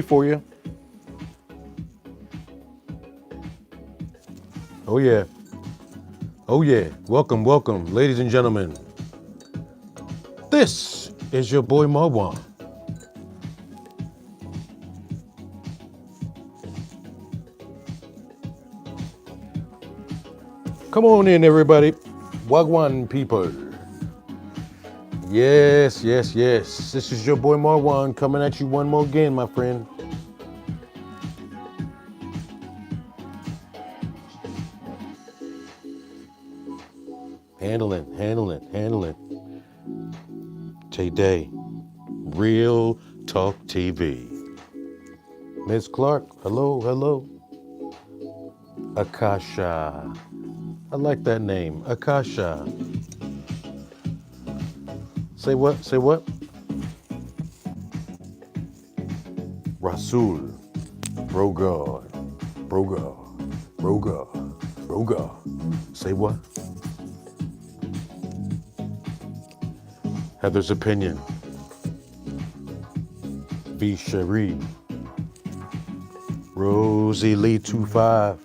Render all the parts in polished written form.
for you. Oh yeah. Oh yeah. Welcome, welcome, ladies and gentlemen. This is your boy Marwan. Come on in, everybody. Wagwan people. Yes, yes, yes. This is your boy Marwan coming at you one more again, my friend. Handling. Today, Real Talk TV. Ms. Clark, hello. Akasha. I like that name, Akasha. Say what? Rasul. Brogar. Say what? Heather's opinion. V. Cherie. Rosie Lee 25.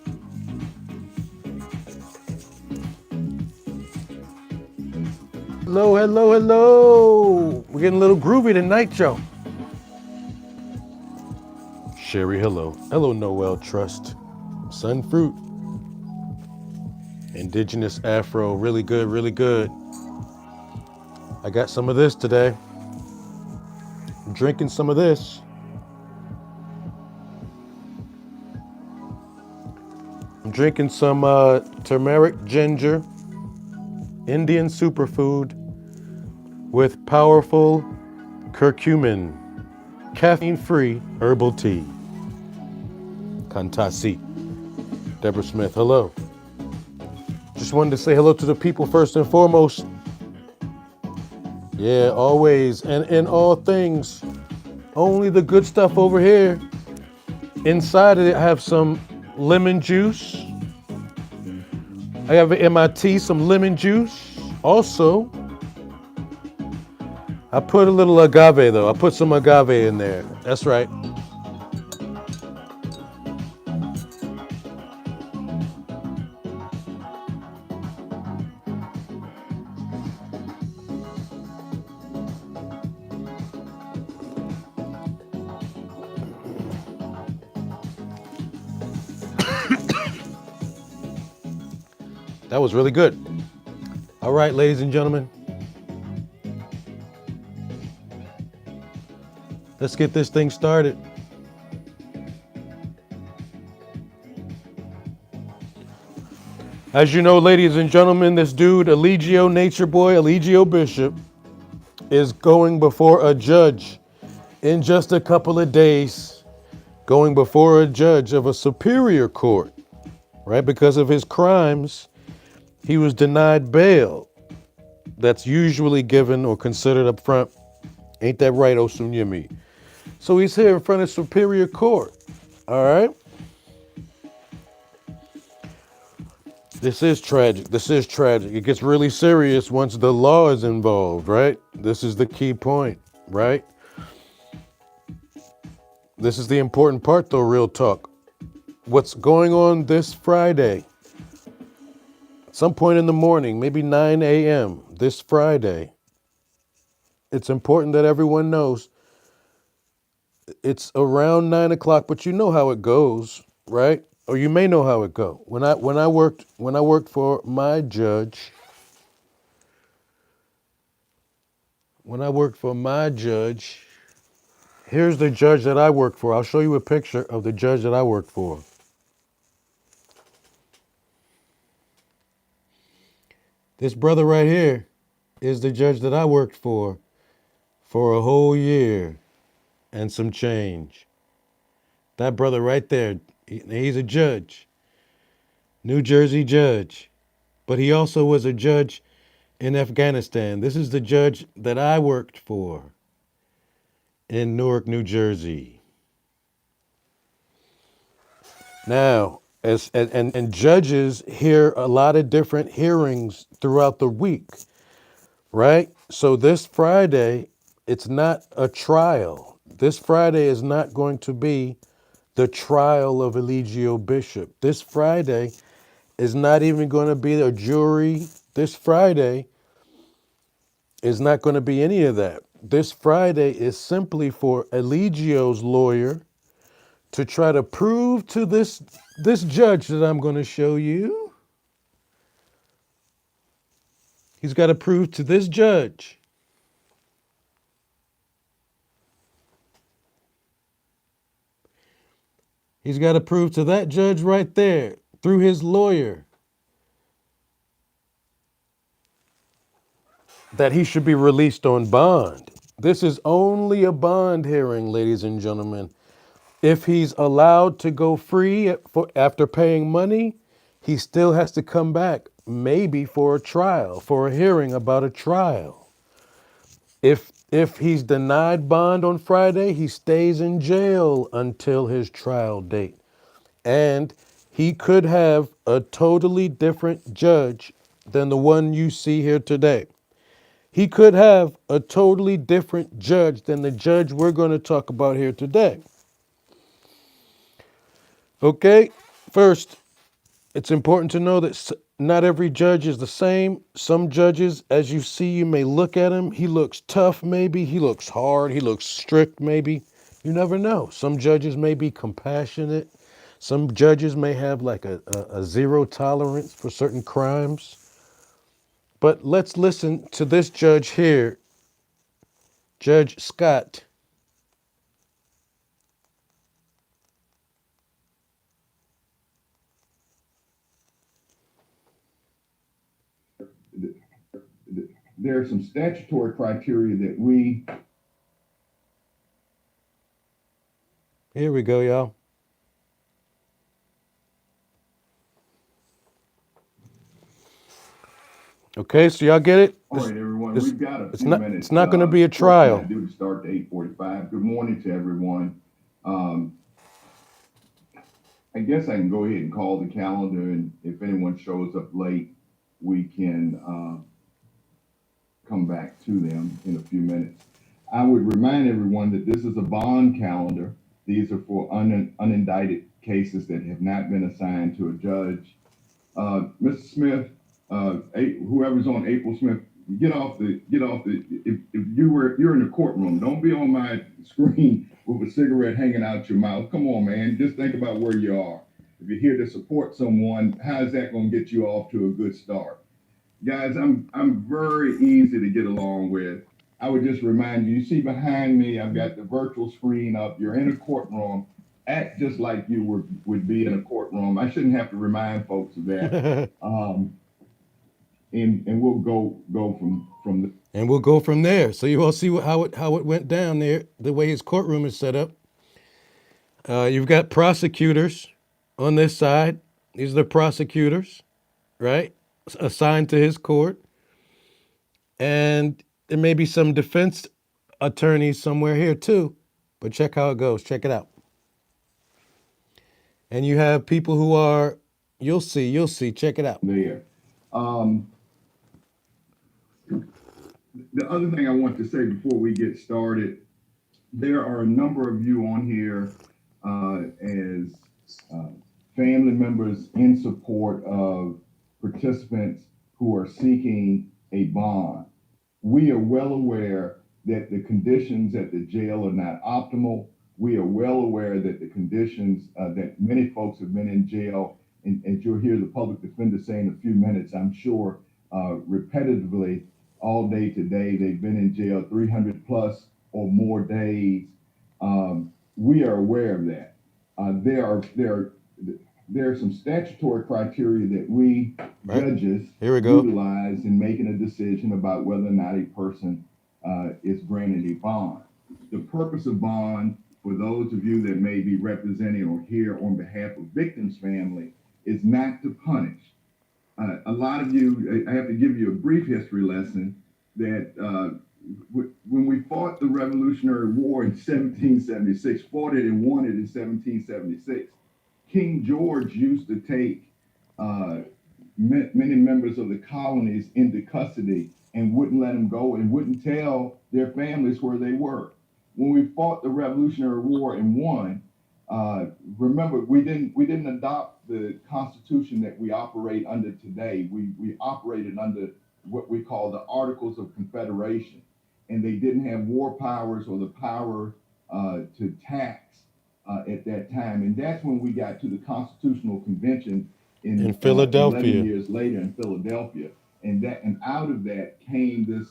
Hello. We're getting a little groovy tonight, Joe. Sherry, hello. Hello, Noel Trust. Sunfruit. Indigenous Afro, really good. I got some of this today. I'm drinking some of this. I'm drinking some turmeric ginger, Indian superfood with powerful curcumin, caffeine-free herbal tea. Kantasi. Deborah Smith, hello. Just wanted to say hello to the people first and foremost. Yeah, always and in all things, only the good stuff over here. Inside of it, I have some lemon juice. I have in my tea some lemon juice. Also, I put a little agave though. I put some agave in there. That's right. That was really good. All right, ladies and gentlemen. Let's get this thing started. As you know, ladies and gentlemen, this dude, Eligio Nature Boy, Eligio Bishop, is going before a judge in just a couple of days, going before a judge of a superior court, right? Because of his crimes, he was denied bail. That's usually given or considered up front. Ain't that right, Osunyemi? So he's here in front of Superior Court, all right? This is tragic. It gets really serious once the law is involved, right? This is the key point, right? This is the important part, though, real talk. What's going on this Friday? At some point in the morning, maybe 9 a.m. this Friday, it's important that everyone knows it's around 9 o'clock, but you know how it goes, right? Or you may know how it go. When I worked for my judge, here's the judge that I worked for. I'll show you a picture of the judge that I worked for. This brother right here is the judge that I worked for a whole year and some change. That brother right there, he's a judge, New Jersey judge, but he also was a judge in Afghanistan. This is the judge that I worked for in Newark, New Jersey. Now, and judges hear a lot of different hearings throughout the week, right? So this Friday, it's not a trial. This Friday is not going to be the trial of Eligio Bishop. This Friday is not even going to be a jury. This Friday is not going to be any of that. This Friday is simply for Eligio's lawyer to try to prove to this judge that I'm going to show you. He's got to prove to this judge he's got to prove to that judge right there through his lawyer that he should be released on bond. This is only a bond hearing, ladies and gentlemen. If he's allowed to go free after paying money, he still has to come back, maybe for a trial, for a hearing about a trial. If he's denied bond on Friday, he stays in jail until his trial date. And he could have a totally different judge than the one you see here today. He could have a totally different judge than the judge we're going to talk about here today. Okay, first, it's important to know that not every judge is the same. Some judges, as you see, you may look at him. He looks tough, maybe. He looks hard. He looks strict, maybe. You never know. Some judges may be compassionate. Some judges may have like a zero tolerance for certain crimes. But let's listen to this judge here, Judge Scott. There are some statutory criteria that we. Here we go, y'all. Okay, so y'all get it? All right, everyone, we've got a few minutes. It's not going to be a trial. What can I do to start to 8:45? Good morning to everyone. I guess I can go ahead and call the calendar, and if anyone shows up late, we can come back to them in a few minutes. I would remind everyone that this is a bond calendar. These are for unindicted cases that have not been assigned to a judge. Mr. Smith, whoever's on April Smith, get off the. If you're in the courtroom, don't be on my screen with a cigarette hanging out your mouth. Come on, man. Just think about where you are. If you're here to support someone, how is that going to get you off to a good start? Guys, I'm very easy to get along with. I would just remind you, you see behind me, I've got the virtual screen up. You're in a courtroom. Act just like you would be in a courtroom. I shouldn't have to remind folks of that. And we'll go from the. And we'll go from there. So you all see how it went down there, the way his courtroom is set up. You've got prosecutors on this side. These are the prosecutors, right? Assigned to his court. And there may be some defense attorneys somewhere here too. But check how it goes. Check it out. And you have people who are, you'll see. Check it out. There. The other thing I want to say before we get started, there are a number of you on here as family members in support of participants who are seeking a bond. We are well aware that the conditions at the jail are not optimal. We are well aware that the conditions that many folks have been in jail, and as you'll hear the public defender say in a few minutes, I'm sure repetitively all day today, they've been in jail 300 plus or more days. We are aware of that. There are some statutory criteria that we judges utilize in making a decision about whether or not a person is granted a bond. The purpose of bond, for those of you that may be representing or here on behalf of victims' family, is not to punish. A lot of you, I have to give you a brief history lesson that when we fought the Revolutionary War in 1776, fought it and won it in 1776, King George used to take many members of the colonies into custody and wouldn't let them go and wouldn't tell their families where they were. when we fought the Revolutionary War and won, remember we didn't adopt the Constitution that we operate under today. We operated under what we call the Articles of Confederation, and they didn't have war powers or the power to tax at that time. And that's when we got to the Constitutional Convention In in 11 Philadelphia. years later in Philadelphia, and out of that came this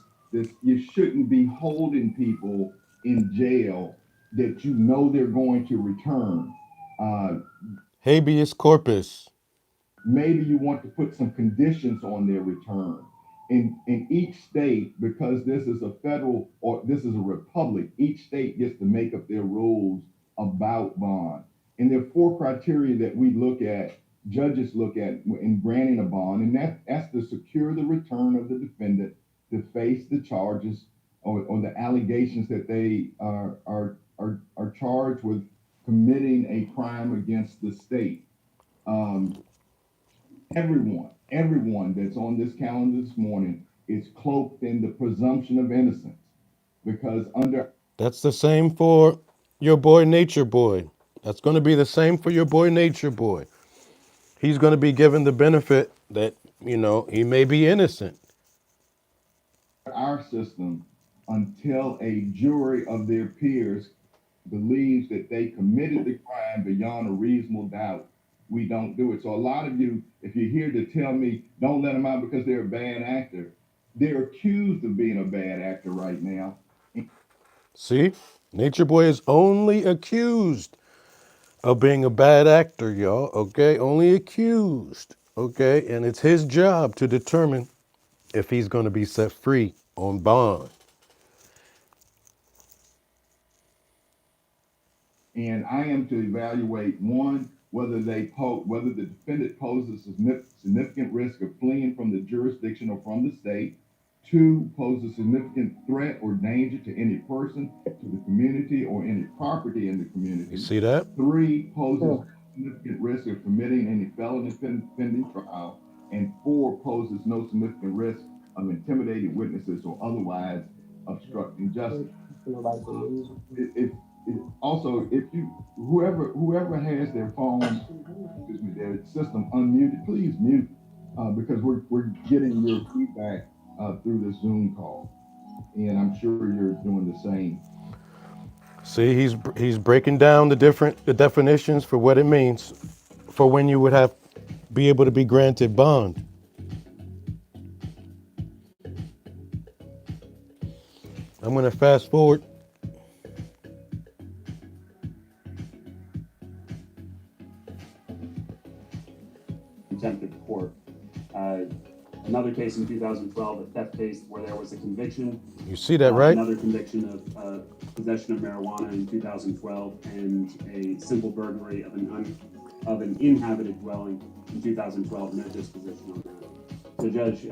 you shouldn't be holding people in jail that you know they're going to return. Uh, Habeas corpus. Maybe you want to put some conditions on their return. In each state, because this is a federal or this is a republic, each state gets to make up their rules about bond. And there are four criteria that we look at, judges look at in granting a bond, and that's to secure the return of the defendant to face the charges or the allegations that they are charged with committing a crime against the state. Um, everyone that's on this calendar this morning is cloaked in the presumption of innocence because under That's the same for your boy Nature Boy. That's going to be the same for your boy Nature Boy. He's going to be given the benefit that, he may be innocent. our system, until a jury of their peers believes that they committed the crime beyond a reasonable doubt, we don't do it. So a lot of you, if you're here to tell me don't let them out because they're a bad actor, they're accused of being a bad actor right now. See? Nature Boy is only accused of being a bad actor, y'all. Okay? Only accused. Okay? And it's his job to determine if he's going to be set free on bond. And I am to evaluate one, whether whether the defendant poses a significant risk of fleeing from the jurisdiction or from the state. Two, poses a significant threat or danger to any person, to the community, or any property in the community. You see that? Three, poses significant risk of committing any felony pending trial. And four, poses no significant risk of intimidating witnesses or otherwise obstructing justice. If Also, if you whoever has their phone, excuse me, their system unmuted, please mute because we're getting your feedback through the Zoom call, and I'm sure you're doing the same. See, he's breaking down the definitions for what it means for when you would be able to be granted bond. I'm going to fast forward. Contempt of court. Another case in 2012, a theft case where there was a conviction. You see that, right? Another conviction of possession of marijuana in 2012 and a simple burglary of an inhabited dwelling in 2012. No disposition on that. So, Judge,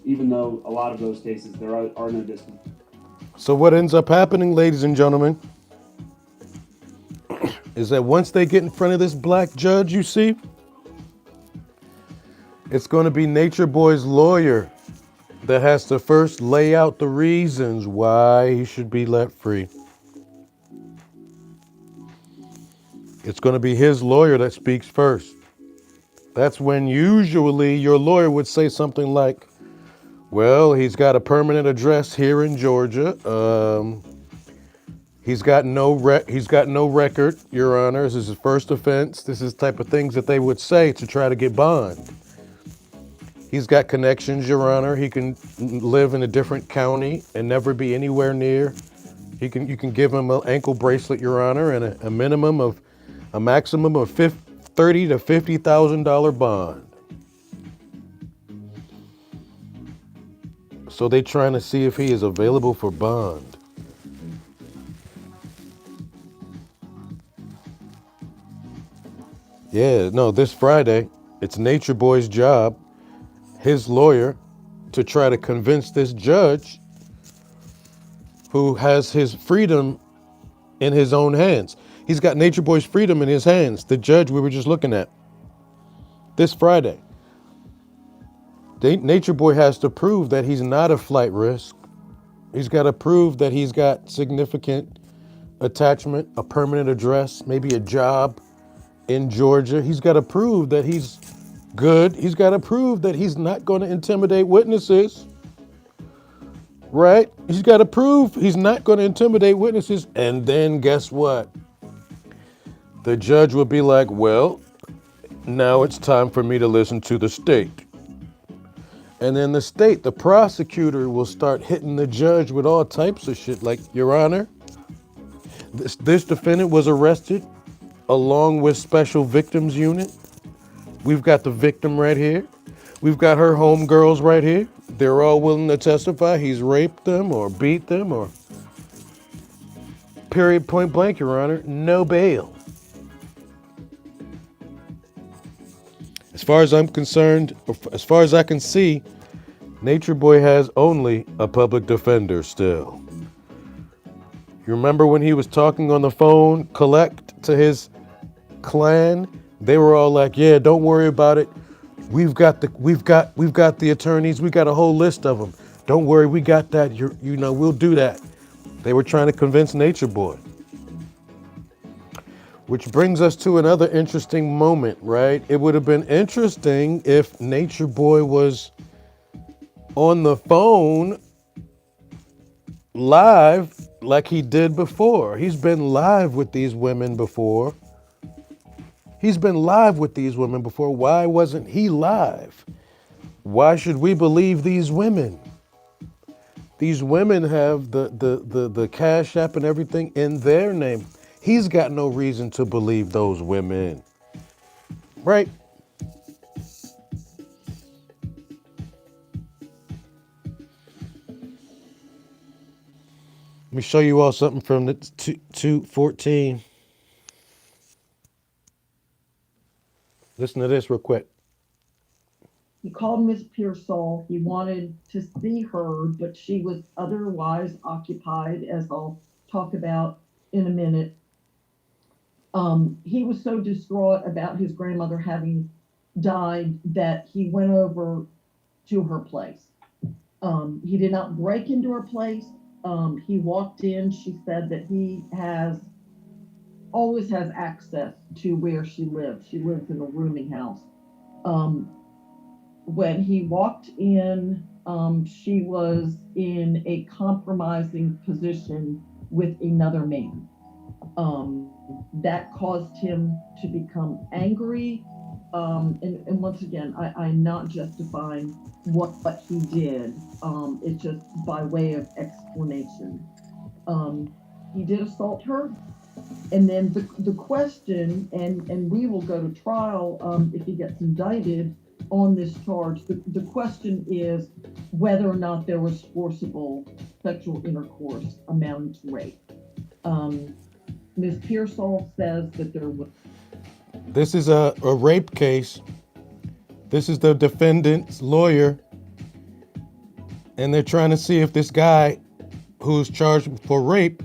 even though a lot of those cases there are no dispositions. So what ends up happening, ladies and gentlemen, is that once they get in front of this black judge, you see, it's going to be Nature Boy's lawyer that has to first lay out the reasons why he should be let free. It's going to be his lawyer that speaks first. That's when usually your lawyer would say something like, well, he's got a permanent address here in Georgia. He's got no record, Your Honor. This is his first offense. This is the type of things that they would say to try to get bond. He's got connections, Your Honor. He can live in a different county and never be anywhere near. You can give him an ankle bracelet, Your Honor, and a maximum of $30,000 to $50,000 bond. So they're trying to see if he is available for bond. Yeah, no, this Friday, it's Nature Boy's job, his lawyer, to try to convince this judge who has his freedom in his own hands. He's got Nature Boy's freedom in his hands, the judge we were just looking at. This Friday. Nature Boy has to prove that he's not a flight risk. He's got to prove that he's got significant attachment, a permanent address, maybe a job in Georgia. He's got to prove that he's good. He's got to prove that he's not going to intimidate witnesses, right? He's got to prove he's not going to intimidate witnesses. And then guess what? The judge will be like, well, now it's time for me to listen to the state. And then the prosecutor will start hitting the judge with all types of shit like, Your Honor, this defendant was arrested along with Special Victims Unit. We've got the victim right here. We've got her homegirls right here. They're all willing to testify he's raped them or beat them or period, point blank, Your Honor, no bail. As far as I'm concerned, as far as I can see, Nature Boy has only a public defender still. You remember when he was talking on the phone, collect to his clan? They were all like, "Yeah, don't worry about it. We've got the attorneys. We got a whole list of them. Don't worry, we got that. We'll do that." They were trying to convince Nature Boy. Which brings us to another interesting moment, right? It would have been interesting if Nature Boy was on the phone live like he did before. He's been live with these women before. Why wasn't he live? Why should we believe these women? These women have the Cash App and everything in their name. He's got no reason to believe those women, right? Let me show you all something from the 214. Listen to this real quick. He called Miss Pearsall. He wanted to see her, but she was otherwise occupied, as I'll talk about in a minute. He was so distraught about his grandmother having died that he went over to her place. He did not break into her place. He walked in. She said that he always has access to where she lives. She lives in a rooming house. When he walked in, she was in a compromising position with another man. That caused him to become angry. And once again, I'm not justifying what he did. It's just by way of explanation. He did assault her. And then the question, and we will go to trial if he gets indicted on this charge. The question is whether or not there was forcible sexual intercourse amounting to rape. Ms. Pearsall says that there was. This is a rape case. This is the defendant's lawyer. And they're trying to see if this guy who's charged for rape,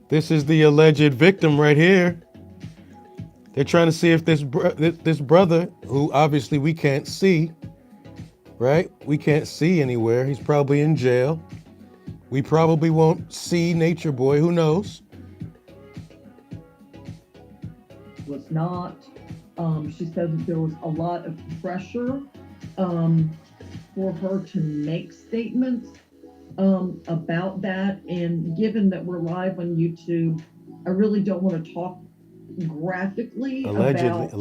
this is the alleged victim right here. They're trying to see if this brother, who obviously we can't see, right? We can't see anywhere. He's probably in jail. We probably won't see Nature Boy. Who knows? Was not. She says that there was a lot of pressure for her to make statements about that. And given that we're live on YouTube, I really don't want to talk graphically about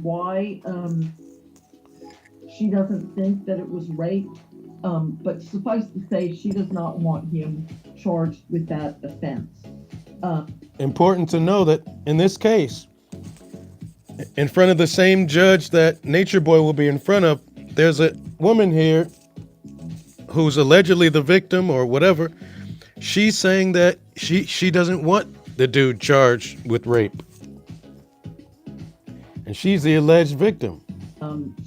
why she doesn't think that it was rape. But suffice to say, she does not want him charged with that offense. Important to know that in this case, in front of the same judge that Nature Boy will be in front of, there's a woman here who's allegedly the victim or whatever. She's saying that she doesn't want the dude charged with rape. And she's the alleged victim.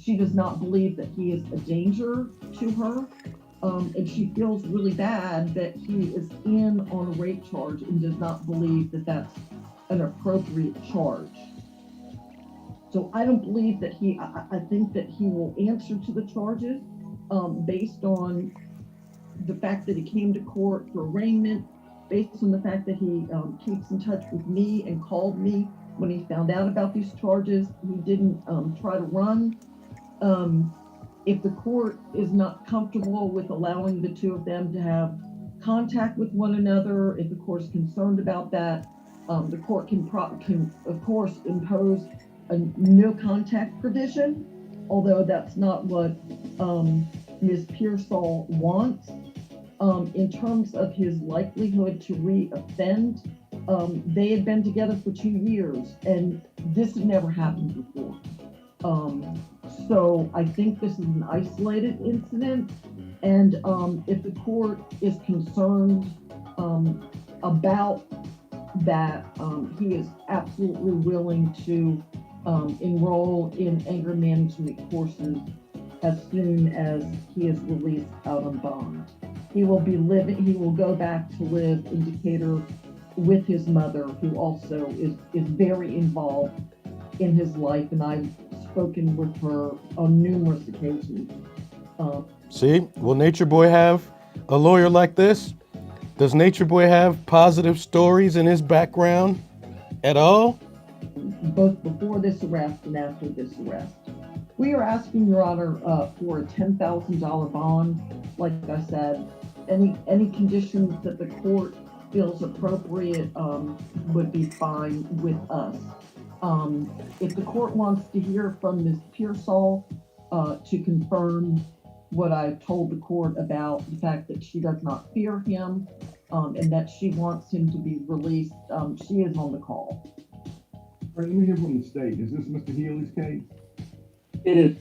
She does not believe that he is a danger to her. And she feels really bad that he is in on a rape charge and does not believe that that's an appropriate charge. So I don't believe that I think that he will answer to the charges based on the fact that he came to court for arraignment based on the fact that he keeps in touch with me and called me when he found out about these charges. He didn't try to run. Um, if the court is not comfortable with allowing the two of them to have contact with one another, if the court is concerned about that, the court can of course impose a no contact provision, although that's not what Ms. Pearsall wants. In terms of his likelihood to re-offend, they had been together for 2 years and this had never happened before. So I think this is an isolated incident, and if the court is concerned about that, he is absolutely willing to enroll in anger management courses as soon as he is released out on bond. He will go back to live in Decatur with his mother, who also is very involved in his life, and I've spoken with her on numerous occasions. See, will Nature Boy have a lawyer like this? Does Nature Boy have positive stories in his background at all? Both before this arrest and after this arrest. We are asking, Your Honor, for a $10,000 bond. Like I said, any conditions that the court feels appropriate would be fine with us. If the court wants to hear from Ms. Pearsall to confirm what I told the court about the fact that she does not fear him and that she wants him to be released, she is on the call. All right, let me hear from the state. Is this Mr. Healy's case? It is.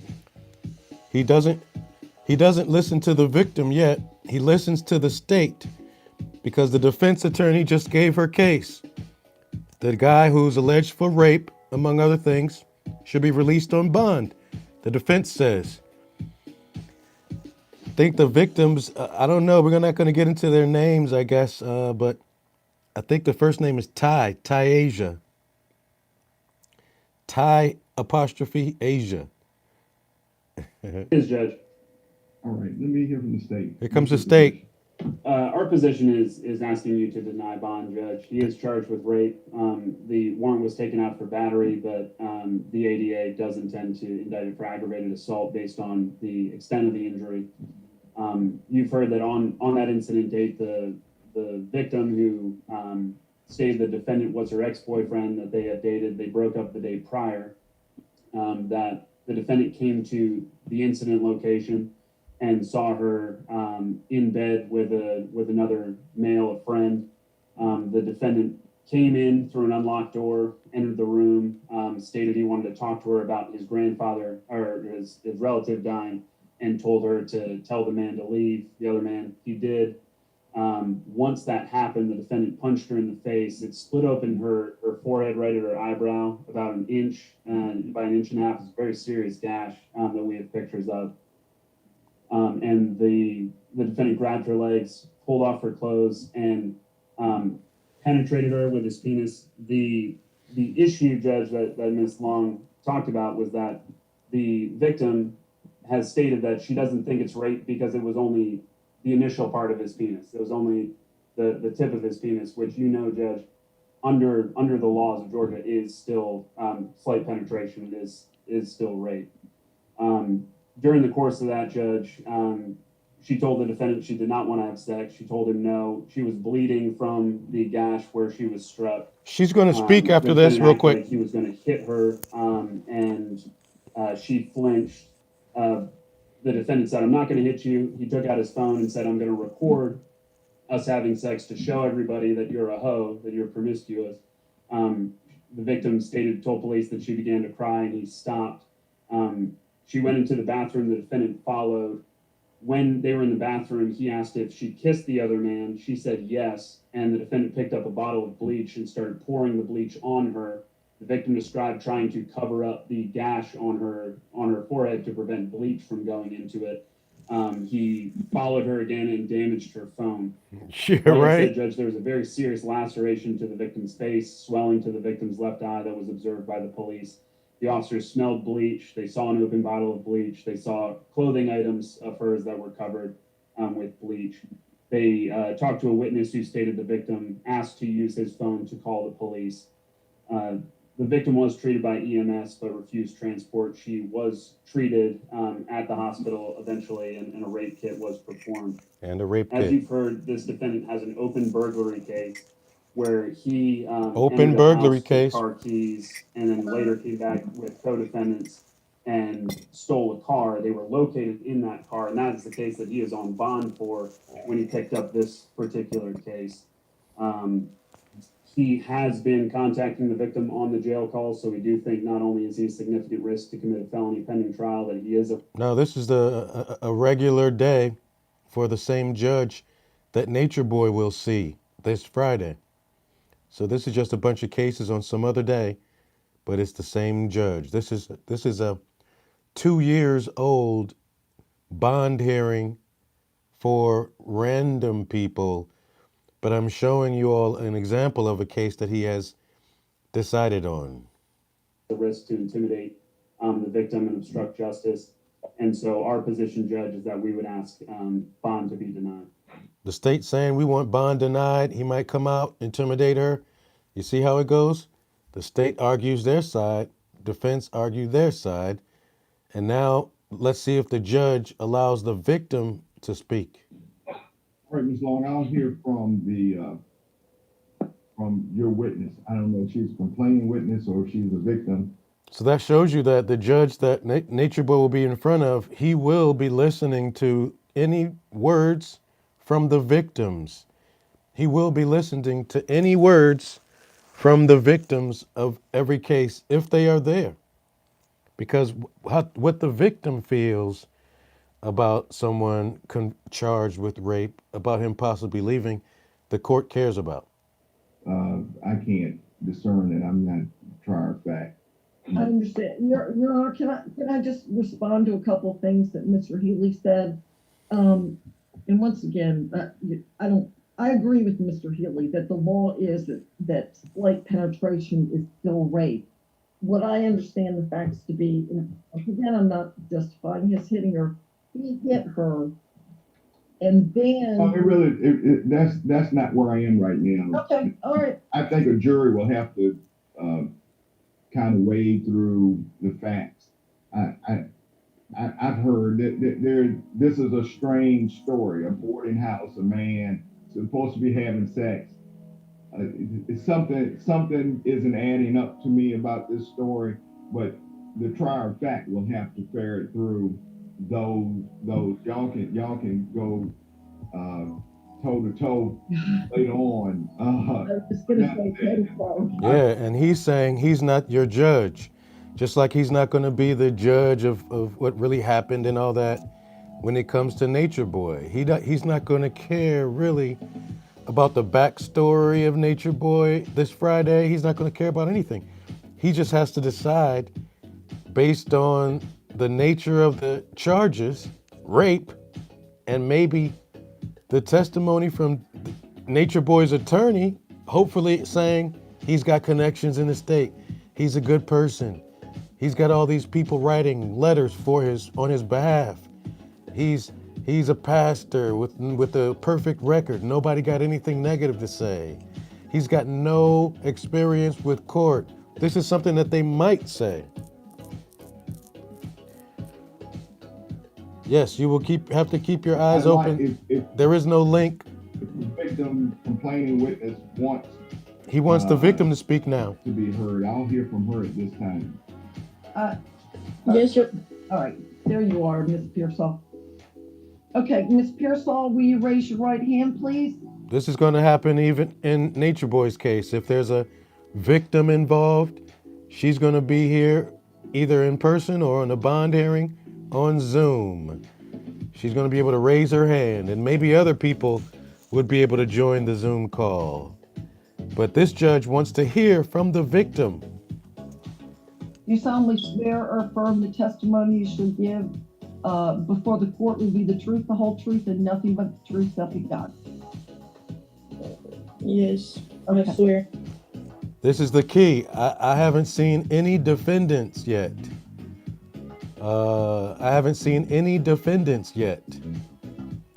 He doesn't listen to the victim yet. He listens to the state because the defense attorney just gave her case. The guy who's alleged for rape, among other things, should be released on bond. The defense says. I think the victims, I don't know, we're not going to get into their names, I guess, but I think the first name is Asia. Asia. Is Judge. All right, let me hear from the state. Here comes the state. Our position is asking you to deny bond, Judge. He is charged with rape. The warrant was taken out for battery, but the ADA does intend to indict him for aggravated assault based on the extent of the injury. You've heard that on that incident date, the victim who stated the defendant was her ex-boyfriend that they had dated, they broke up the day prior, that the defendant came to the incident location and saw her in bed with another male, a friend. The defendant came in through an unlocked door, entered the room, stated he wanted to talk to her about his grandfather or his relative dying, and told her to tell the man to leave. The other man, he did. Once that happened, the defendant punched her in the face. It split open her forehead right at her eyebrow, about an inch, and by an inch and a half. It's a very serious gash that we have pictures of. And the defendant grabbed her legs, pulled off her clothes, and penetrated her with his penis. The issue, Judge, that Ms. Long talked about was that the victim has stated that she doesn't think it's rape because it was only the initial part of his penis. It was only the tip of his penis, which, you know, Judge, under the laws of Georgia is still slight penetration. It is still rape. During the course of that, Judge, she told the defendant she did not want to have sex. She told him no. She was bleeding from the gash where she was struck. She's going to speak after this real quick. Like he was going to hit her, and she flinched. The defendant said, "I'm not going to hit you." He took out his phone and said, "I'm going to record us having sex to show everybody that you're a hoe, that you're promiscuous." The victim told police that she began to cry, and he stopped. She went into the bathroom. The defendant followed. When they were in the bathroom, he asked if she kissed the other man. She said yes, and the defendant picked up a bottle of bleach and started pouring the bleach on her. The victim described trying to cover up the gash on her forehead to prevent bleach from going into it. He followed her again and damaged her phone. Yeah, like I right. said, Judge, there was a very serious laceration to the victim's face, swelling to the victim's left eye that was observed by the police. The officers smelled bleach. They saw an open bottle of bleach. They saw clothing items of hers that were covered with bleach. They talked to a witness who stated the victim asked to use his phone to call the police. The victim was treated by EMS but refused transport. She was treated at the hospital eventually, and a rape kit was performed. And a rape As kit. you've heard, this defendant has an open burglary case where he Open entered the burglary house, took case. car keys, and then later came back with co-defendants and stole a car. They were located in that car, and that is the case that he is on bond for when he picked up this particular case. He has been contacting the victim on the jail call, so we do think not only is he a significant risk to commit a felony pending trial, that he is a... No, this is a regular day for the same judge that Nature Boy will see this Friday. So this is just a bunch of cases on some other day, but it's the same judge. This is a 2 years old bond hearing for random people, but I'm showing you all an example of a case that he has decided on. The risk to intimidate the victim and obstruct justice. And so our position, Judge, is that we would ask bond to be denied. The state saying we want bond denied. He might come out, intimidate her. You see how it goes? The state argues their side, defense argued their side, and now let's see if the judge allows the victim to speak. All right, Ms. Long, I'll hear from from your witness. I don't know if she's a complaining witness or if she's a victim. So that shows you that the judge that Nature Boy will be in front of, he will be listening to any words from the victims. He will be listening to any words from the victims of every case if they are there. Because what the victim feels about someone charged with rape, about him possibly leaving, the court cares about. I can't discern that. I'm not a trier of fact. I understand. Your Honor, can I just respond to a couple of things that Mr. Healy said? And once again, I agree with Mr. Healy that the law is that slight penetration is still rape. What I understand the facts to be, and again, I'm not justifying his hitting her, he hit her. And then that's not where I am right now. Okay, all right. I think a jury will have to kind of wade through the facts. I've heard that this is a strange story. A boarding house, a man supposed to be having sex. Something isn't adding up to me about this story, but the trier of fact will have to ferret through those. Y'all can go toe to toe later on. I was just gonna say toe. Yeah, and he's saying he's not your judge, just like he's not going to be the judge of what really happened and all that. When it comes to Nature Boy, he's not going to care really about the backstory of Nature Boy this Friday. He's not going to care about anything. He just has to decide based on the nature of the charges, rape, and maybe the testimony from Nature Boy's attorney, hopefully saying he's got connections in the state. He's a good person. He's got all these people writing letters on his behalf. He's a pastor with a perfect record. Nobody got anything negative to say. He's got no experience with court. This is something that they might say. Yes, you will have to keep your eyes open. If there is no link. If the victim complaining witness wants, he wants the victim to speak now. To be heard. I'll hear from her at this time. Yes, sir. All right, there you are, Ms. Pearsall. Okay, Ms. Pearsall, will you raise your right hand, please? This is going to happen even in Nature Boy's case. If there's a victim involved, she's going to be here either in person or on a bond hearing on Zoom. She's going to be able to raise her hand, and maybe other people would be able to join the Zoom call. But this judge wants to hear from the victim. You solemnly swear or affirm the testimony you shall give before the court will be the truth, the whole truth, and nothing but the truth, so help you God. Yes, Okay. I swear. This is the key. I haven't seen any defendants yet.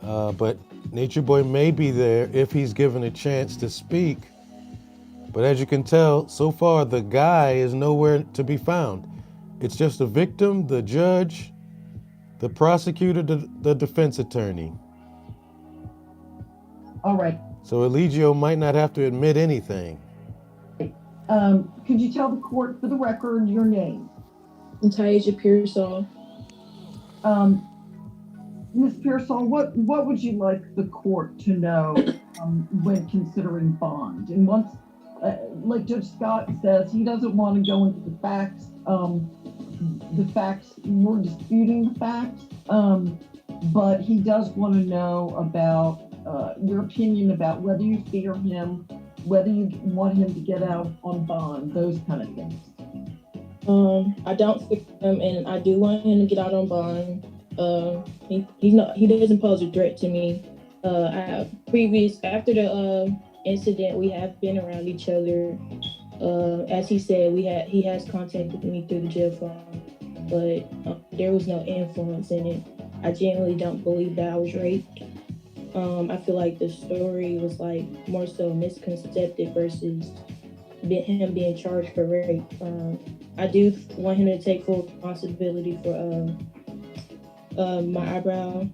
But Nature Boy may be there if he's given a chance to speak. But as you can tell, so far the guy is nowhere to be found. It's just the victim, the judge, the prosecutor, the defense attorney. All right. So Eligio might not have to admit anything. Could you tell the court for the record your name? Taija Pearsall. Ms. Pearsall, what would you like the court to know when considering bond? And once, like Judge Scott says, he doesn't want to go into the facts. We're disputing the facts, but he does want to know about your opinion about whether you fear him, whether you want him to get out on bond, those kind of things. I don't fear him, and I do want him to get out on bond. He doesn't pose a threat to me. After the incident, we have been around each other. As he said, he has contacted me through the jail phone, but there was no influence in it. I genuinely don't believe that I was raped. I feel like the story was like more so misconcepted versus him being charged for rape. I do want him to take full responsibility for my eyebrow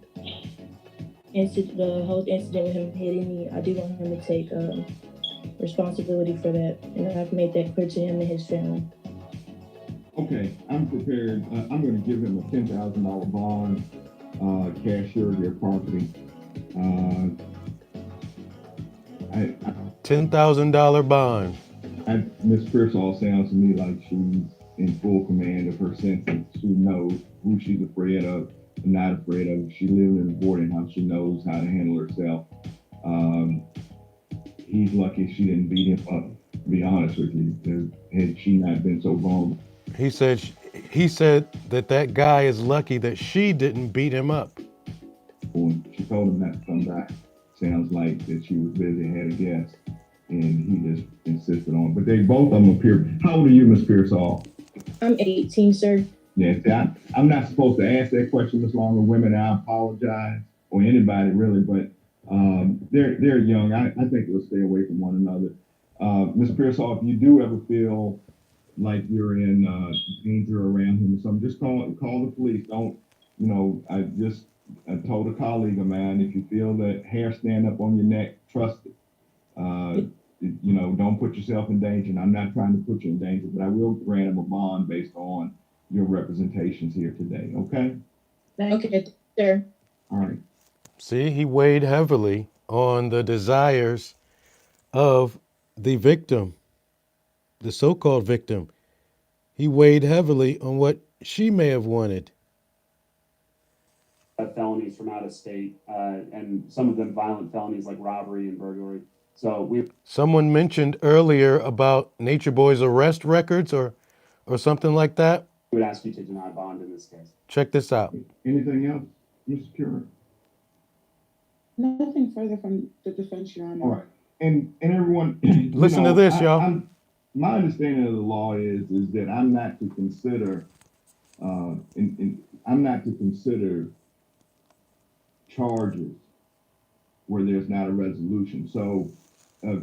incident, the whole incident with him hitting me. I do want him to take responsibility for that, and I've made that clear to him and his family. Okay, I'm prepared. I'm going to give him a $10,000 bond, cash surety or property. $10,000 bond. Ms. Pearsall sounds to me like she's in full command of her senses. She knows who she's afraid of and not afraid of. She lived in a boarding house. She knows how to handle herself. He's lucky she didn't beat him up, to be honest with you. Had she not been so vulnerable. He said that guy is lucky that she didn't beat him up. When she told him not to come back, sounds like that she was busy, had a guest, and he just insisted on it. But they both of them appear. How old are you, Ms. Pearsall? I'm 18, sir. Yes, I'm not supposed to ask that question this long of women. I apologize, or anybody really, but they're young. I think they'll stay away from one another. Ms. Pearsall, if you do ever feel like you're in danger around him or something, just call the police. Don't, I told a colleague of mine, if you feel that hair stand up on your neck, trust it. Don't put yourself in danger. And I'm not trying to put you in danger, but I will grant him a bond based on your representations here today. Okay? Okay, sir. All right. See, he weighed heavily on the desires of the victim, the so-called victim. He weighed heavily on what she may have wanted. Felonies from out of state, and some of them violent felonies like robbery and burglary. Someone mentioned earlier about Nature Boy's arrest records or something like that. We would ask you to deny bond in this case. Check this out. Anything else, Mr. Cure? Nothing further from the defense, Your Honor. All right. And everyone, listen to this, y'all. My understanding of the law is that I'm not to consider, I'm not to consider charges where there's not a resolution. So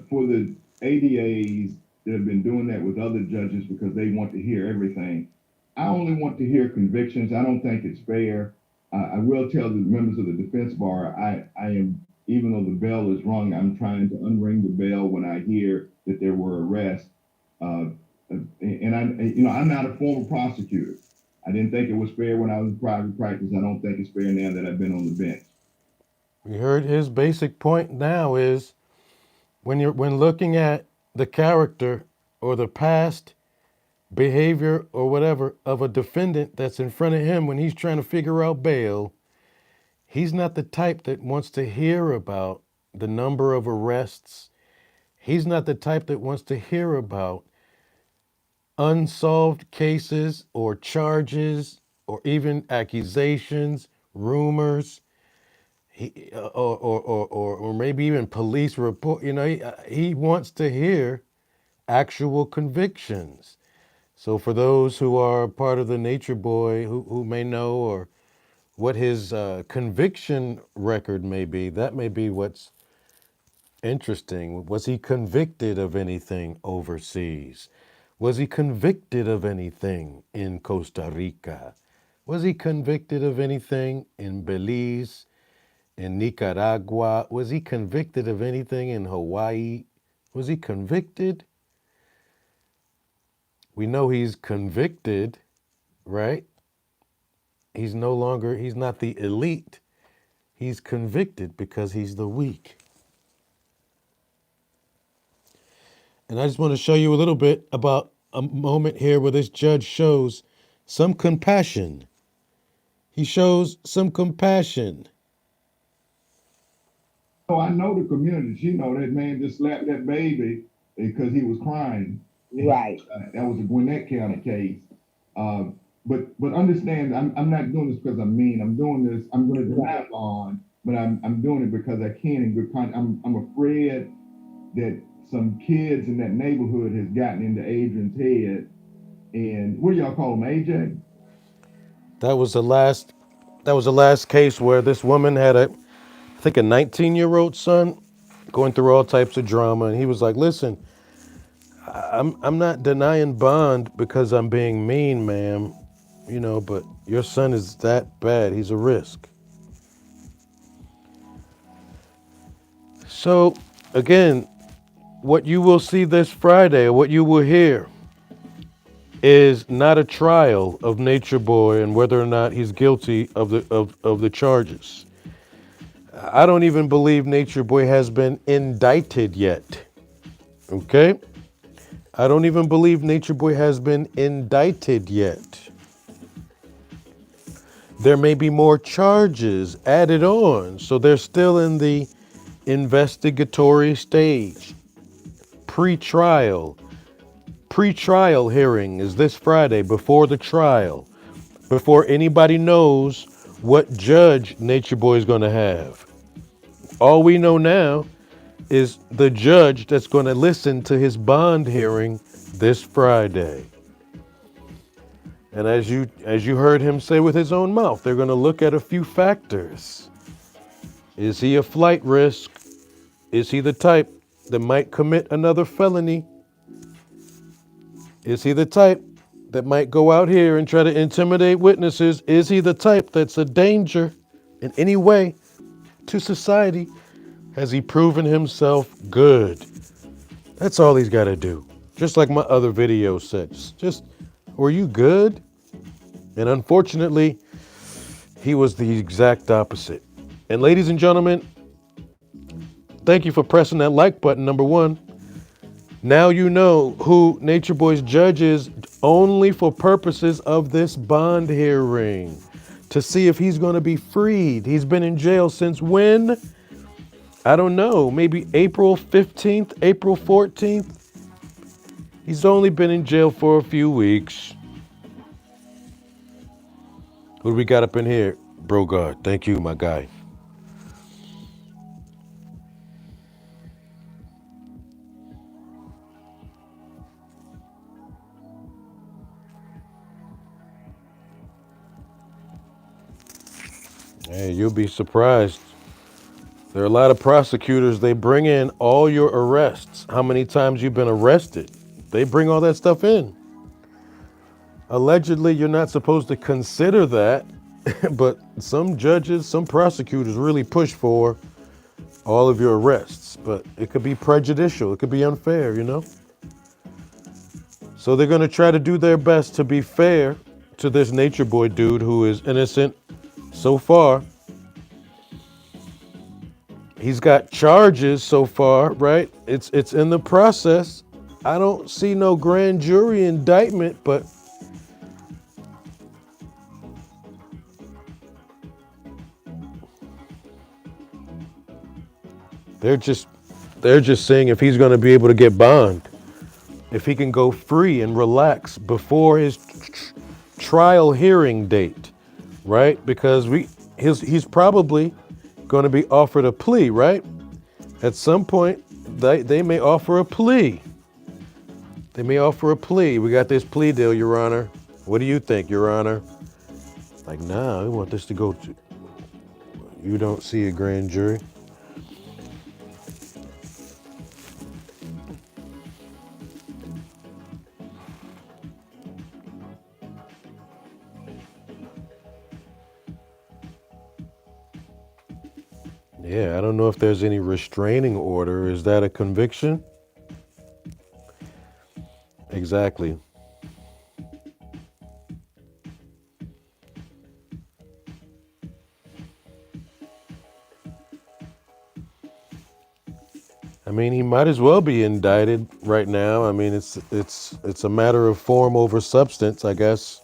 for the ADAs that have been doing that with other judges because they want to hear everything, I only want to hear convictions. I don't think it's fair. I will tell the members of the defense bar, I am, even though the bell is rung, I'm trying to unring the bell when I hear that there were arrests. And I'm not a former prosecutor. I didn't think it was fair when I was in private practice. I don't think it's fair now that I've been on the bench. We heard his basic point now is when looking at the character or the past behavior or whatever of a defendant that's in front of him when he's trying to figure out bail, he's not the type that wants to hear about the number of arrests. He's not the type that wants to hear about unsolved cases or charges or even accusations, rumors, or maybe even police report. He wants to hear actual convictions. So for those who are part of the Nature Boy who may know or what his conviction record may be. That may be what's interesting. Was he convicted of anything overseas? Was he convicted of anything in Costa Rica? Was he convicted of anything in Belize, in Nicaragua? Was he convicted of anything in Hawaii? Was he convicted? We know he's convicted, right? He's not the elite. He's convicted because he's the weak. And I just want to show you a little bit about a moment here where this judge shows some compassion. He shows some compassion. Oh, I know the community. She know that man just slapped that baby because he was crying. Right. That was a Gwinnett County case. But understand, I'm not doing this because I'm mean. I'm doing this. I'm going to deny bond, but I'm doing it because I can in good conscience. I'm afraid that some kids in that neighborhood has gotten into Adrian's head. And what do y'all call him, AJ? That was the last case where this woman had I think a 19-year-old son going through all types of drama, and he was like, "Listen, I'm not denying bond because I'm being mean, ma'am, but your son is that bad. He's a risk." So, again, what you will see this Friday, what you will hear, is not a trial of Nature Boy and whether or not he's guilty of the charges. I don't even believe Nature Boy has been indicted yet. Okay? I don't even believe Nature Boy has been indicted yet. There may be more charges added on, so they're still in the investigatory stage. Pre-trial hearing is this Friday before the trial, before anybody knows what judge Nature Boy is going to have. All we know now is the judge that's going to listen to his bond hearing this Friday. And as you heard him say with his own mouth, they're going to look at a few factors. Is he a flight risk? Is he the type that might commit another felony? Is he the type that might go out here and try to intimidate witnesses? Is he the type that's a danger in any way to society? Has he proven himself good? That's all he's got to do. Just like my other video said, just, were you good? And unfortunately, he was the exact opposite. And ladies and gentlemen, thank you for pressing that like button, number one. Now you know who Nature Boy's judge is only for purposes of this bond hearing, to see if he's going to be freed. He's been in jail since when? I don't know, maybe April 15th, April 14th. He's only been in jail for a few weeks. Who do we got up in here? Bro God, thank you, my guy. Hey, you'll be surprised. There are a lot of prosecutors, they bring in all your arrests, how many times you've been arrested. They bring all that stuff in. Allegedly, you're not supposed to consider that, but some judges, some prosecutors really push for all of your arrests. But it could be prejudicial, it could be unfair, So they're going to try to do their best to be fair to this Nature Boy dude who is innocent so far. He's got charges so far, right? It's in the process. I don't see no grand jury indictment, but they're just saying if he's going to be able to get bond, if he can go free and relax before his trial hearing date, right? Because he's probably going to be offered a plea, right? At some point, they may offer a plea. They may offer a plea. We got this plea deal, Your Honor. What do you think, Your Honor? Like, nah, we want this to go to. You don't see a grand jury. Yeah, I don't know if there's any restraining order. Is that a conviction? Exactly. I mean, he might as well be indicted right now. I mean, it's a matter of form over substance, I guess.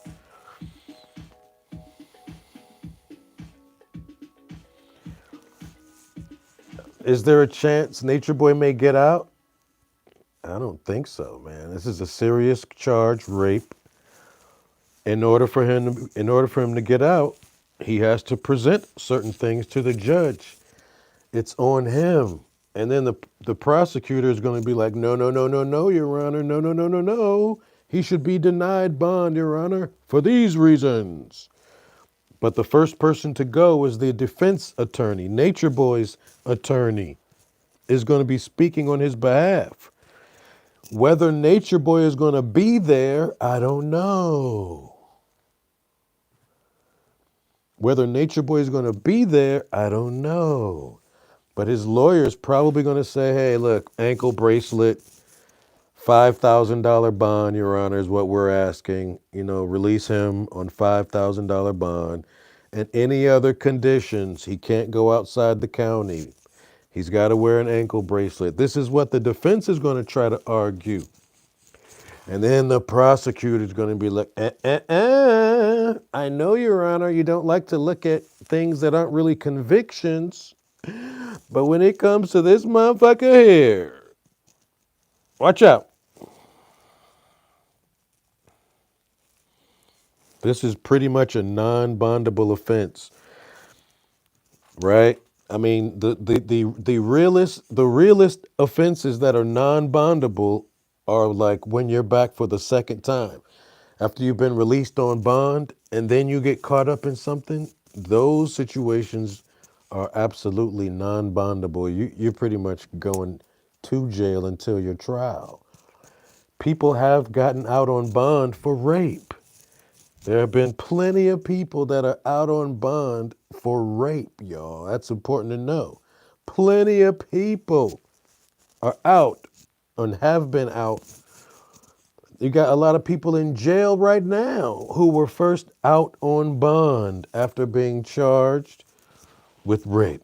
Is there a chance Nature Boy may get out? I don't think so, man. This is a serious charge, rape. In order for him to get out, he has to present certain things to the judge. It's on him. And then the prosecutor is going to be like, no, no, no, no, no, Your Honor, no, no, no, no, no. He should be denied bond, Your Honor, for these reasons. But the first person to go is the defense attorney. Nature Boy's attorney is going to be speaking on his behalf. Whether Nature Boy is going to be there, I don't know. Whether Nature Boy is going to be there, I don't know. But his lawyer is probably going to say, hey, look, ankle bracelet, $5,000 bond, Your Honor, is what we're asking. Release him on $5,000 bond. And any other conditions, he can't go outside the county. He's got to wear an ankle bracelet. This is what the defense is going to try to argue. And then the prosecutor is going to be like, I know, Your Honor, you don't like to look at things that aren't really convictions. But when it comes to this motherfucker here, watch out. This is pretty much a non-bondable offense, right? I mean, the realest offenses that are non-bondable are like when you're back for the second time. After you've been released on bond and then you get caught up in something, those situations are absolutely non-bondable. You're pretty much going to jail until your trial. People have gotten out on bond for rape. There have been plenty of people that are out on bond for rape, y'all. That's important to know. Plenty of people are out and have been out. You got a lot of people in jail right now who were first out on bond after being charged with rape.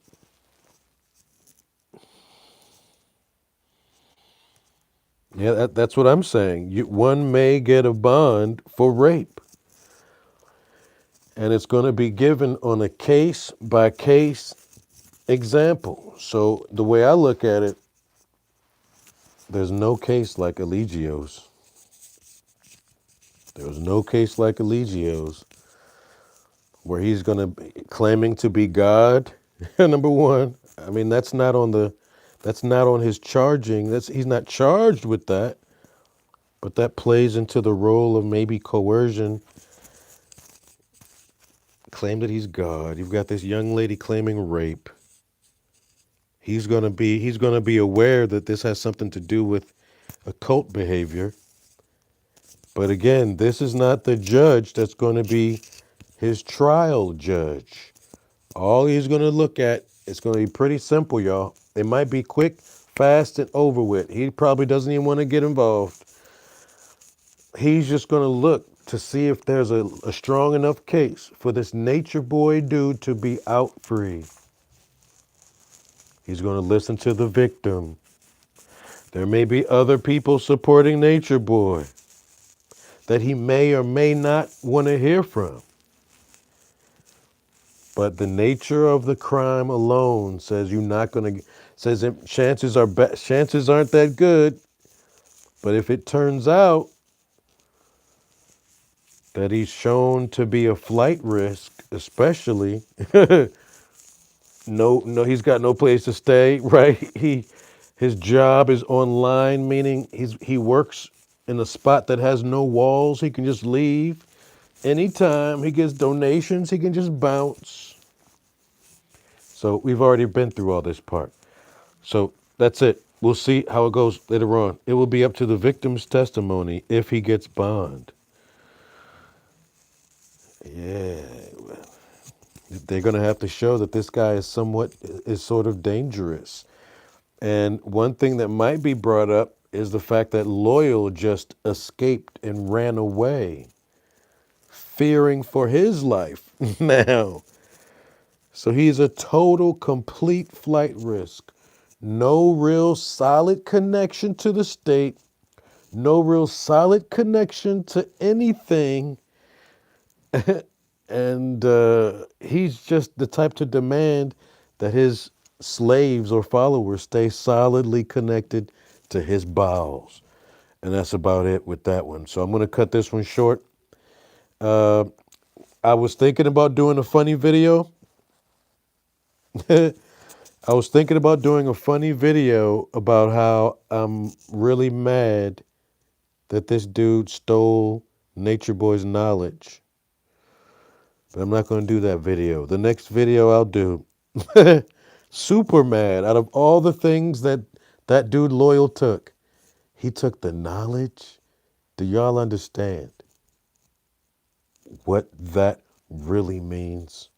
Yeah, that's what I'm saying. One may get a bond for rape. And it's going to be given on a case-by-case example. So the way I look at it, there's no case like Eligio's. There was no case like Eligio's where he's going to be claiming to be God. Number one, I mean that's not on his charging. He's not charged with that. But that plays into the role of maybe coercion. Claim that he's God. You've got this young lady claiming rape. He's gonna be aware that this has something to do with occult behavior. But again, this is not the judge that's going to be his trial judge. All he's going to look at, it's going to be pretty simple, y'all. It might be quick, fast, and over with. He probably doesn't even want to get involved. He's just going to look to see if there's a strong enough case for this Nature Boy dude to be out free. He's going to listen to the victim. There may be other people supporting Nature Boy that he may or may not want to hear from. But the nature of the crime alone says you're not going to, says chances aren't that good. But if it turns out that he's shown to be a flight risk, especially, no, he's got no place to stay, right? His job is online, meaning he works in a spot that has no walls. He can just leave. Anytime he gets donations, he can just bounce. So we've already been through all this part. So that's it. We'll see how it goes later on. It will be up to the victim's testimony if he gets bond. Yeah. They're going to have to show that this guy is sort of dangerous. And one thing that might be brought up is the fact that Loyal just escaped and ran away, fearing for his life now. So he's a total, complete flight risk. No real solid connection to the state. No real solid connection to anything. And he's just the type to demand that his slaves or followers stay solidly connected to his bowels. And that's about it with that one. So I'm going to cut this one short. I was thinking about doing a funny video. I was thinking about doing a funny video about how I'm really mad that this dude stole Nature Boy's knowledge. But I'm not going to do that video. The next video I'll do. Super mad. Out of all the things that dude Loyal took, he took the knowledge. Do y'all understand what that really means?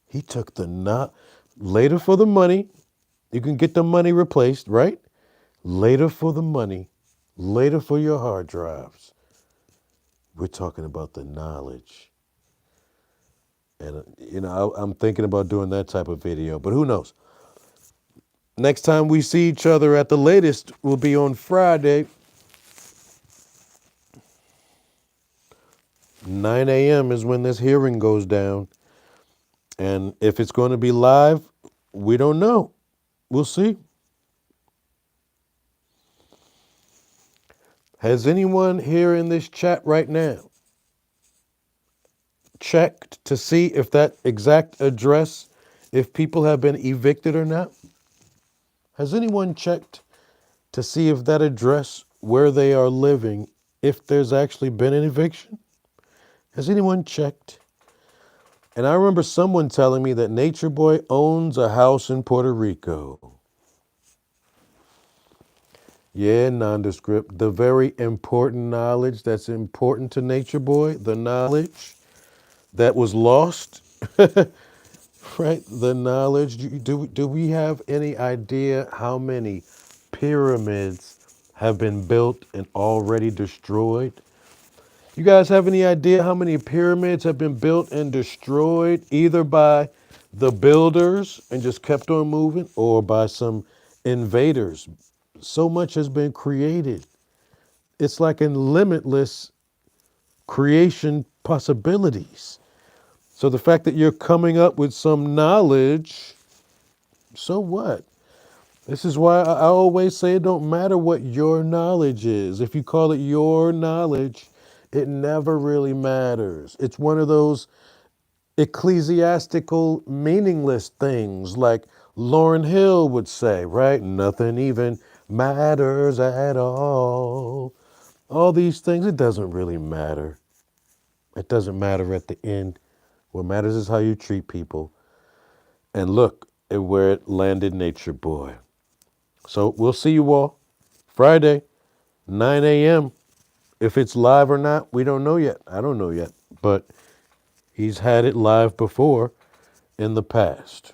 He took the later for the money. You can get the money replaced, right? Later for the money. Later for your hard drives. We're talking about the knowledge. And, I'm thinking about doing that type of video, but who knows? Next time we see each other at the latest will be on Friday, 9 a.m. is when this hearing goes down. And if it's going to be live, we don't know. We'll see. Has anyone here in this chat right now checked to see if that exact address, if people have been evicted or not? Has anyone checked to see if that address where they are living, if there's actually been an eviction? Has anyone checked? And I remember someone telling me that Nature Boy owns a house in Puerto Rico. Yeah, nondescript. The very important knowledge that's important to Nature Boy, the knowledge that was lost, right? The knowledge. Do we have any idea how many pyramids have been built and already destroyed? You guys have any idea how many pyramids have been built and destroyed either by the builders and just kept on moving or by some invaders? So much has been created. It's like in limitless creation possibilities. So the fact that you're coming up with some knowledge, so what? This is why I always say it don't matter what your knowledge is. If you call it your knowledge, it never really matters. It's one of those ecclesiastical meaningless things like Lauryn Hill would say, right? Nothing even matters at all. All these things, it doesn't really matter. It doesn't matter at the end. What matters is how you treat people. And look at where it landed Nature Boy. So we'll see you all Friday, 9 a.m. If it's live or not, we don't know yet. I don't know yet. But he's had it live before in the past.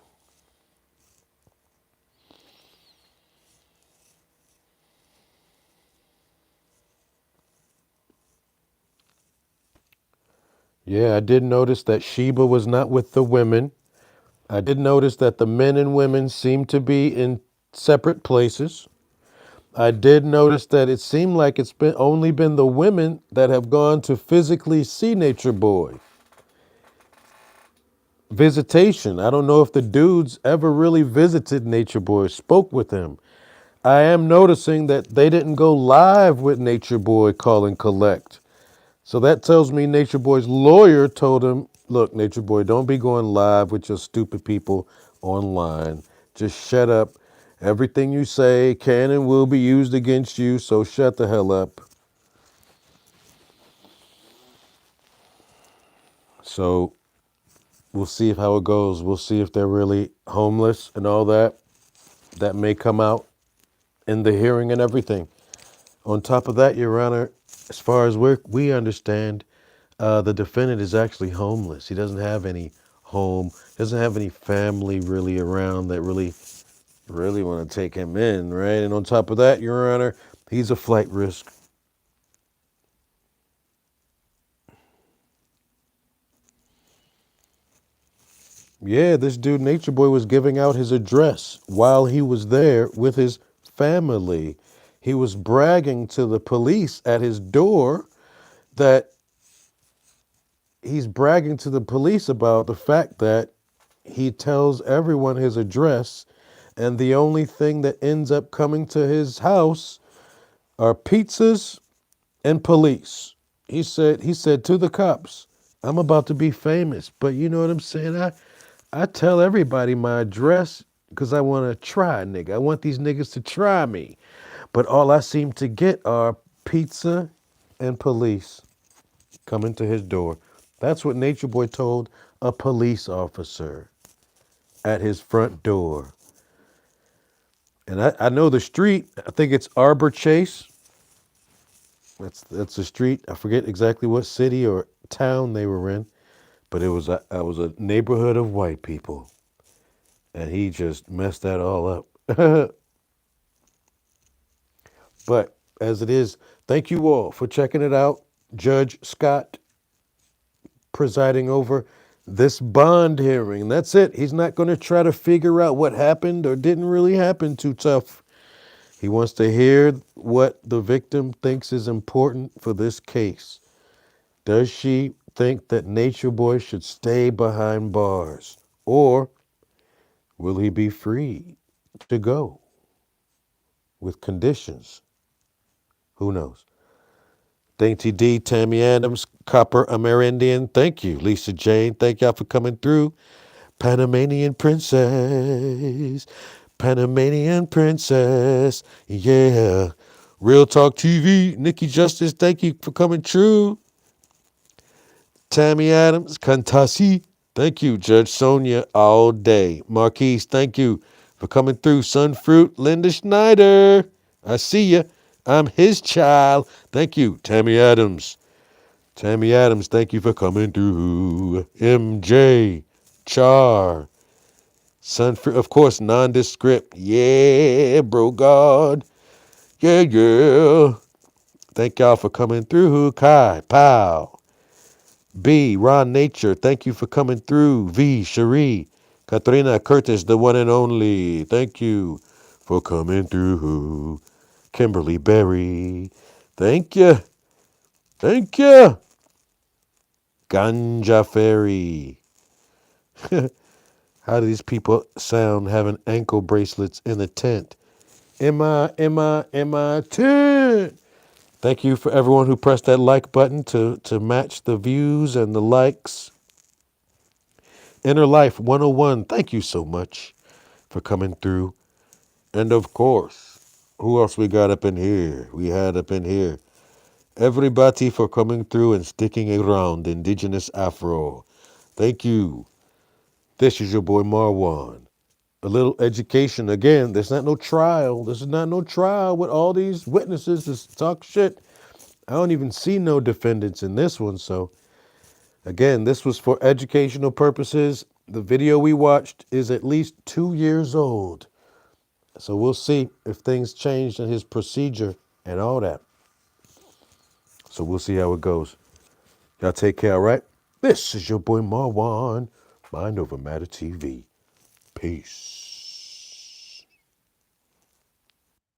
Yeah, I did notice that Sheba was not with the women. I did notice that the men and women seemed to be in separate places. I did notice that it seemed like it's only been the women that have gone to physically see Nature Boy. Visitation. I don't know if the dudes ever really visited Nature Boy, spoke with him. I am noticing that they didn't go live with Nature Boy call and collect. So that tells me Nature Boy's lawyer told him, look, Nature Boy, don't be going live with your stupid people online. Just shut up. Everything you say can and will be used against you, so shut the hell up. So we'll see how it goes. We'll see if they're really homeless and all that. That may come out in the hearing and everything. On top of that, Your Honor, as far as we understand, the defendant is actually homeless. He doesn't have any home, doesn't have any family really around that really want to take him in, right? And on top of that, Your Honor, he's a flight risk. Yeah, this dude, Nature Boy, was giving out his address while he was there with his family. He was bragging to the police at his door that he's bragging to the police about the fact that he tells everyone his address, and the only thing that ends up coming to his house are pizzas and police. He said to the cops, I'm about to be famous, but you know what I'm saying? I tell everybody my address because I want to try, nigga. I want these niggas to try me. But all I seem to get are pizza and police coming to his door. That's what Nature Boy told a police officer at his front door. And I know the street. I think it's Arbor Chase. That's the street. I forget exactly what city or town they were in, but it was a neighborhood of white people, and he just messed that all up. But as it is, thank you all for checking it out. Judge Scott presiding over this bond hearing. That's it. He's not going to try to figure out what happened or didn't really happen too tough. He wants to hear what the victim thinks is important for this case. Does she think that Nature Boy should stay behind bars? Or will he be free to go with conditions? Who knows? Dainty D, Tammy Adams, Copper Amerindian, thank you. Lisa Jane, thank y'all for coming through. Panamanian Princess, Panamanian Princess, yeah. Real Talk TV, Nikki Justice, thank you for coming through. Tammy Adams, Kantasi, thank you. Judge Sonia, all day. Marquise, thank you for coming through. Sunfruit, Linda Schneider, I see ya. I'm his child. Thank you. Tammy Adams. Tammy Adams, thank you for coming through. MJ, Char, Sunfruit, of course, nondescript. Yeah, bro God. Yeah, yeah. Thank y'all for coming through. Kai, Pow. B, Ron Nature, thank you for coming through. V, Cherie, Katrina Curtis, the one and only, thank you for coming through. Kimberly Berry, thank you. Thank you. Ganja Fairy. How do these people sound having ankle bracelets in the tent? Tent. Thank you for everyone who pressed that like button to match the views and the likes. Inner Life 101, thank you so much for coming through. And of course, who else we got up in here? We had up in here everybody for coming through and sticking around. Indigenous Afro. Thank you. This is your boy Marwan. A little education. Again, there's not no trial. This is not no trial with all these witnesses to talk shit. I don't even see no defendants in this one. So, again, this was for educational purposes. The video we watched is at least 2 years old. So we'll see if things changed in his procedure and all that. So we'll see how it goes. Y'all take care, all right? This is your boy Marwan, Mind Over Matter TV. Peace.